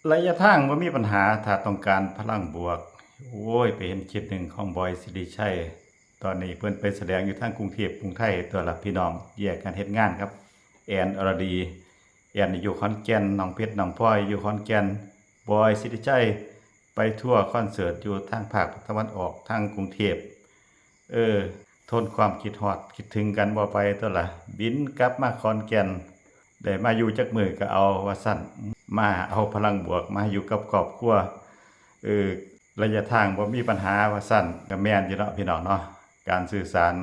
ระยะทางบ่มีปัญหาถ้าต้องการพลังบวกโอ้ยไปเห็นคลิปหนึ่งของบอยสิริชัยตอนนี้เพิ่นไปแสดงอยู่ทางกรุงเทพกรุงไทยตัวละพี่น้องแยกกันเฮ็ดงานครับแอนอรดีแอนนี่อยู่ขอนแก่นน้องเพชรน้องพลอยอยู่ขอนแก่นบอยสิริชัยไปทัวร์คอนเสิร์ตอยู่ทางภาคตะวันออกทางกรุงเทพเออทนความคิดฮอดคิดถึงกันบ่ไปตัวละบินกลับมาขอนแก่นได้มาอยู่จักมื้อก็เอาว่าซั่น มาเอาพลังบวกมาอยู่กับครอบครัวเออระยะทางบ่มีปัญหาว่าสั้นก็แม่นอยู่เนาะพี่น้องเนาะการสื่อสาร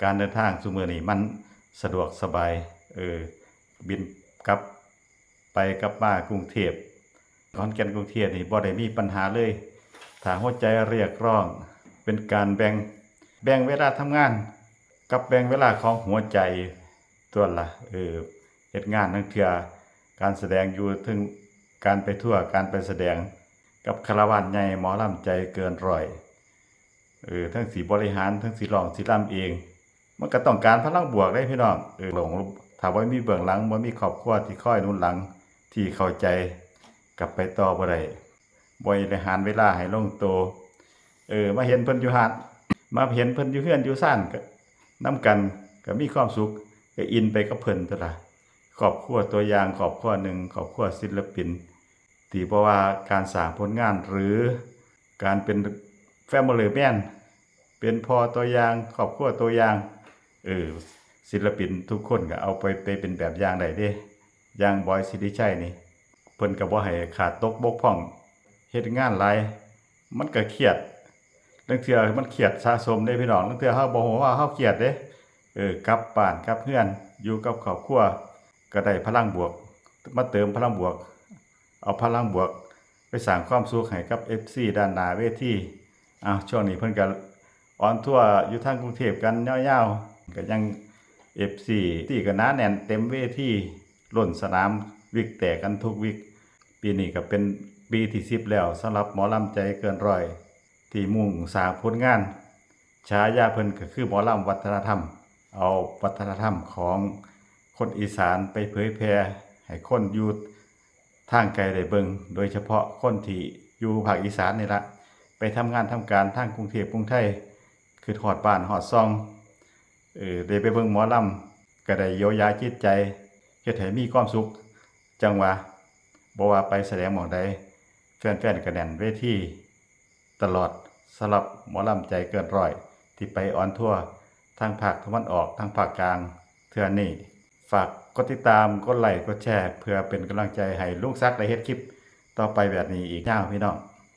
การเดินทางซุมื้อนี้มันสะดวกสบายบินกลับไปกลับมากรุงเทพขอนแก่นกรุงเทพนี่บ่ได้มีปัญหาเลยถ้าหัวใจเรียกร้องเป็นการแบ่งเวลาทำงานกับแบ่งเวลาของหัวใจตัวละเฮ็ดงานทั้งเทื่อการแสดงอยู่ถึงการไปทั่วการไปแสดงกับคารวานใหญ่หมอลำใจเกินร้อยทั้งสีบริหารทั้งสีร้องสีรำเองมันก็ต้องการพลังบวกได้พี่น้องหลงถ้าบ่มีเบื้องหลังบ่มีครอบครัวที่คอยหนุนหลังที่เข้าใจกลับไปต่อบ่ได้บริหารเวลาให้ลงตัวมาเห็นเพิ่นอยู่หาดมาเห็นเพิ่นอยู่เฮือนอยู่ซ่านก็นำกันก็มีความสุขก็อินไปกับเพิ่นตั่วล่ะครอบครัวตัวอย่างครอบครัวหนึ่งครอบครัวศิลปินที่เพราะว่าการสร้างผลงานหรือการเป็นFamily Man เป็นพ่อตัวอย่างครอบครัวตัวอย่างศิลปินทุกคนก็เอาไปเป็นแบบอย่างได้เด้อย่างบอยสิริชัยนี่เพิ่นก็บ่ให้ขาดตกบกพร่องเฮ็ดงานหลายมันก็เครียดบางเทื่อมันเครียดสะสมเด้พี่น้องบางเทื่อเฮาบ่ฮู้ว่าเฮาเครียดเด้กลับบ้านกลับเรือนอยู่กับครอบครัวก็ได้พลังบวกมาเติมพลังบวกเอาพลังบวกไปสร้างความสุขให้กับ FC ด้านหน้าเวทีช่วงนี้เพิ่นก็ออนทัวร์อยู่ทางกรุงเทพกันยาวๆก็ยัง FC ที่ก็หนาแน่นเต็มเวทีล้นสนามวิกแตกกันทุกวิกปีนี้ก็เป็นปีที่10แล้วสำหรับหมอลำใจเกินร้อยที่มุ่งสร้างผลงานฉายาเพิ่นก็คือหมอลำวัฒนธรรมเอาวัฒนธรรมของคนอีสานไปเผยแพร่ให้คนอยู่ทางไกลได้เบิ่งโดยเฉพาะคนที่อยู่ภาคอีสานนี่ละไปทำงานทำการทางกรุงเทพกรุงไทยคือฮอดบ้านฮอดซองได้ไปเบิ่งหมอลำก็ได้เยียวยาจิตใจเฮ็ดให้มีความสุขจังว่าบ่ว่าไปแสดงหม้องใดแฟนๆก็แน่นเวทีตลอดสำหรับหมอลำใจเกินร้อยที่ไปออนทัวร์ทางภาคตะวันออกทางภาคกลางเทื่อนี้ฝากกดติดตามกดไลค์กดแชร์เพื่อเป็นกำลังใจให้ลุงซักได้เฮ็ดคลิปต่อไปแบบนี้อีกยาวพี่น้อง